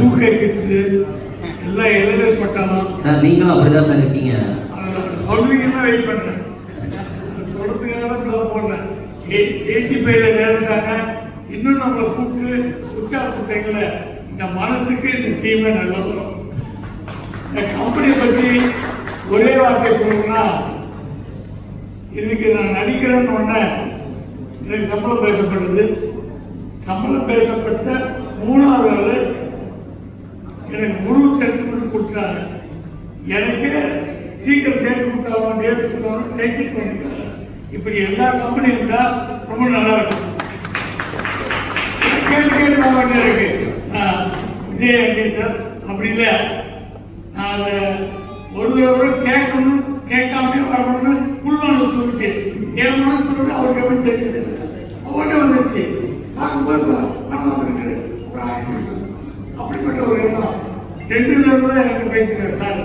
2K kids எல்லாம் எழுதப்பட்டாலும் sir நீங்களும் அப்படிதான் சார் இருக்கீங்க. சொல்றீங்கன்னா வெயிட் பண்ணுறேன். சொல்றதுக்காக தான் இப்பெல்லாம் போடுறேன். 85ல நேர்ந்தாங்க. இன்னும் நம்மளை கூப்பிட்டு உற்சாகப்படுத்தங்கள இந்த மனசுக்கு இந்த டீமே நல்லா வரும். இந்த கம்பெனியை பற்றி ஒரே வார்த்தை சொல்லணும்னா, இதுக்கு நான் நடிக்கிறேன்னு ஒன்று எனக்கு சம்பளம் பேசப்படுது. சம்பளம் பேசப்பட்ட 3வது நாள் எனக்கு முழு செட்டில்மெண்ட் கொடுத்துட்டாங்க. எனக்கு சீக்கிரம் டேட் கொடுத்தாலும் டேக்கிட் பண்ணிருக்காங்க. இப்படி எல்லா கம்பெனியும் இருந்தால் ரொம்ப நல்லா இருக்கும். கேட்டு போக வேண்டிய இருக்கு. விஜய் சார் அப்படி இல்லை, நான் அதை ஒரு தடவை கேட்கணும் கேட்காமே வரணும்னு புல்வானு சொல்லிச்சு. என் மனசு சொல்லிட்டு அவருக்கு எப்படி தெரிஞ்சது அவட்டே வந்துருச்சு. பார்க்கும்போது பணம் வந்துருக்கு. அப்புறம் அப்படிப்பட்ட ஒரு எண்ணம் 2 தடவை தான் எனக்கு பேசுகிறேன் சார்.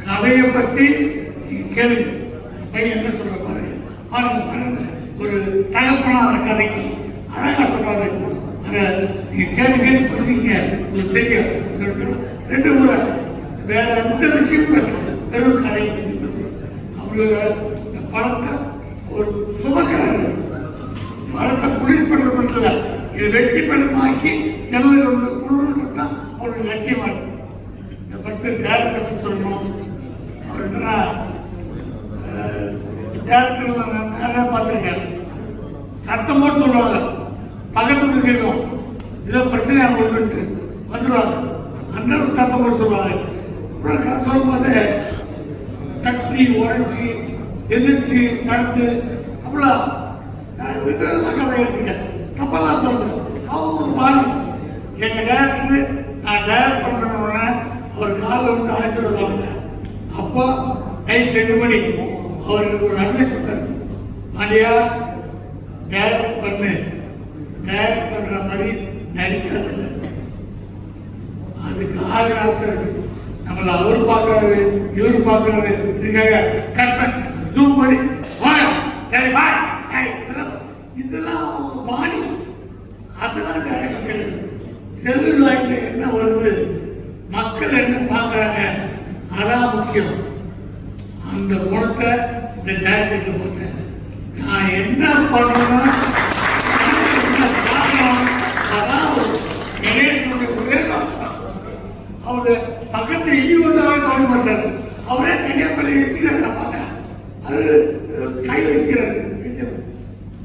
கதையை பற்றி நீங்கள் கேளுங்க. அந்த பையன் என்ன சொல்ற பாருங்க பாருங்க. ஒரு தகப்பனா அந்த கதைக்கு அழகா சொல்றாரு. அதை நீங்கள் கேட்டு புரிஞ்சுங்க, உங்களுக்கு தெரியும் சொல்லிட்டு 2 முறை வேற எந்த விஷயம் பேசல, வெறும் கதையை பற்றி அவரு இந்த படத்தை ஒரு சுமக்கிறாரு. படத்தை புலிஸ் பண்ணுறது மட்டும் இல்லை, இதை வெற்றி படமாக்கி ஜனங்களுக்கு குழுன்றது தான் அவருடைய லட்சியமா இருக்கு. இந்த படத்தை டேரக்டர் சொல்லணும். அவர் என்னன்னா டேரக்டர் நான் நிறையா பார்த்துருக்கேன். சத்தம் போட்டு சொல்லுவாங்க, பக்கத்து கேட்கும் ஏதோ பிரச்சனை அவங்களுக்கு வந்துடுவாங்க. அந்த சத்தம் போட்டு சொல்லுவாங்க. அப்புறம் கதை சொல்லும் போது தட்டி உடைச்சி எதிர்ச்சி நடத்து அப்படிலாம் நான் விதமாக கதை எடுத்துக்கேன். தப்பெல்லாம் சொல்லுது. அவங்க ஒரு பாணி. எங்கள் டேரக்டரு நான் டேரக்ட் பண்ணுறேன்னு அவர் காலில் வந்து அழைச்சி வருவாங்க. அப்போ நைட் 2 மணி அவருக்கு ஒரு அட்வைஸ் பண்ணார். மாடியா டேரக்ட் பண்ணு, டேரக்ட் பண்ணுற மாதிரி நடிக்காது. அதுக்கு 6 நாட்கள் இருக்கு. நம்மள அவர் பார்க்குறாரு, இவர் பார்க்குறாரு. இதுக்காக கட் பண்ணி ஜூம் பண்ணி இதெல்லாம் அவங்க பாணி. அதெல்லாம் டேரக்ஷன் கிடையாது. செல்லுலாய்க்கு என்ன வருது, மக்கள் என்ன பார்க்குறாங்க, அதான் முக்கியம். அந்த குணத்தை இந்த டேரக்டருக்கு போட்டேன். நான் என்ன பண்ணணும், என்ன பார்க்கணும், அதான் கணேசனுடைய ஒரே நோக்கம். அவரு பக்கத்து வந்தாவே கவலை பண்றாரு. அவரே தனியாக பண்ணி வச்சுக்கிறாரு. நான் பார்த்தேன், அது கையில் வச்சுக்கிறாரு.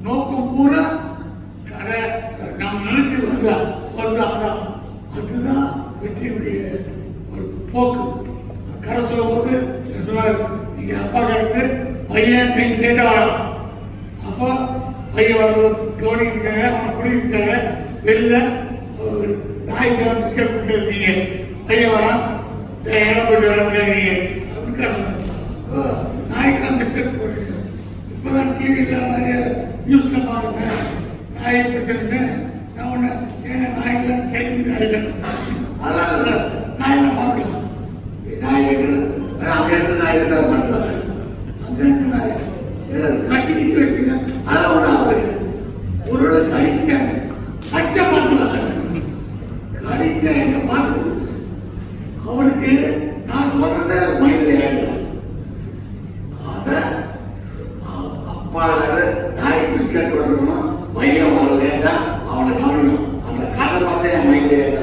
நோக்கம் பூரா கரை நம்ம நினைச்சு வருதா அதான் அதுதான் வெற்றியுடைய ஒரு போக்கு. கரை சொல்லும் போது சொன்னார், நீங்க அப்பா கரெக்டு, பையன் நைட் லேட்டாக வரலாம். அப்போ பையன் வர்றது கவனிக்கிறதுக்காக அவன் குடிக்கிறதுக்காக வெளில நாய்க்கு பிஸ்கட் போட்டு இருக்கீங்க. பையன் வரான், இடம் போயிட்டு வரேன்னு கேட்குறீங்க அப்படின்னு நாய்க்கெல்லாம் பிஸ்கட் போடுறீங்க. இப்போதான் டிவியில் நிறைய நியூஸில் பாருங்க, நாய் பிரச்சனை. நான் ஒன்று ஏன் நாய்க்கெல்லாம் ட்ரெயின் நாய்கள் அதெல்லாம் இல்லை, நாயெல்லாம் பார்க்கலாம். நாய் அங்கே இருந்து நாய் இருந்தால் பார்த்துவாங்க. அங்கே இருந்து நாய் கட்டி வச்சுங்க, அதெல்லாம் ஒன்றும் ஆகுது. ஒரு கடிச்சிட்டாங்க, பச்சை பார்த்துக்கலாம். கடிச்சா எங்க பார்த்துக்கிறது அவருக்கு நான் சொல்றதே மைண்டில் ஏறல. அதை அப்பா நாய் பிஸ்கட் வரணும், பையன் வரலேட்டா அவனை கவனிக்கணும். அந்த கதை மட்டும் என் மைண்டில் ஏற்ற.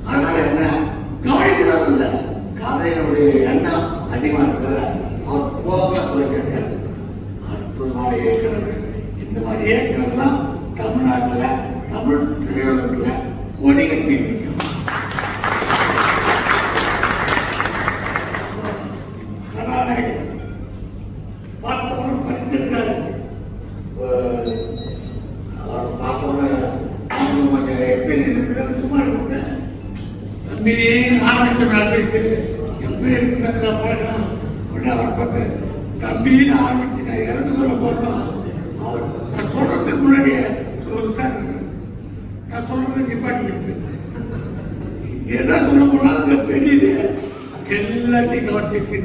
அதனால என்ன கவனிக்கூடாது இல்லை, கதையினுடைய எண்ணம் அதிகமாக இருக்கிறத அவர் போக போயிருக்காரு. அற்புதமான இயக்குனர். இந்த மாதிரி இயக்குனர்லாம் தமிழ்நாட்டில் தமிழ் திரையுலகத்தில் கொடி கட்டி இருக்கணும். கதாநாயகன் பார்த்தவங்க படித்திருக்காரு. அவர் பார்த்தவங்க அவங்க கொஞ்சம் எப்படி சும்மா இருக்க தம்பியே ஆரம்பிச்ச பேசு எப்படி இருக்குதுன்னு போடலாம். உடனே அவர் பார்த்து தம்பின்னு ஆரம்பிச்சு நான் இறந்து சொல்ல போடணும். அவர் நான் சொல்றதுக்கு முன்னாடியே சொல்லுறது சார், நான் சொல்றது நிப்பாட்டிக்கிறது. எதை சொல்ல போனாலும் தெரியுது. எல்லாத்தையும் கவனிச்சு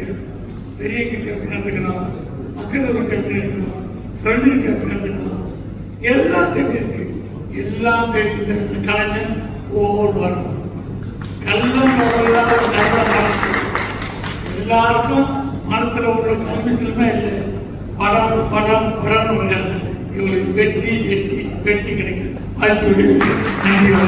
பெரிய கிட்ட எப்படி நடந்துக்கணும், மக்கள் கிட்ட எப்படி இருக்கணும், ஃப்ரெண்டு கிட்ட எப்படி நடந்துக்கணும், எல்லாம் தெரிஞ்சிருக்கு. எல்லாம் தெரிந்த கலைஞன் ஒவ்வொரு வரும் கல்லம் தொடர்ந்தால் எல்லாருக்கும் மனசுல உள்ள கல்விசிலுமே இல்லை. படம் படம் படம் இவங்களுக்கு வெற்றி வெற்றி வெற்றி கிடைக்கும். வாழ்த்து விடுகிறது. நன்றி.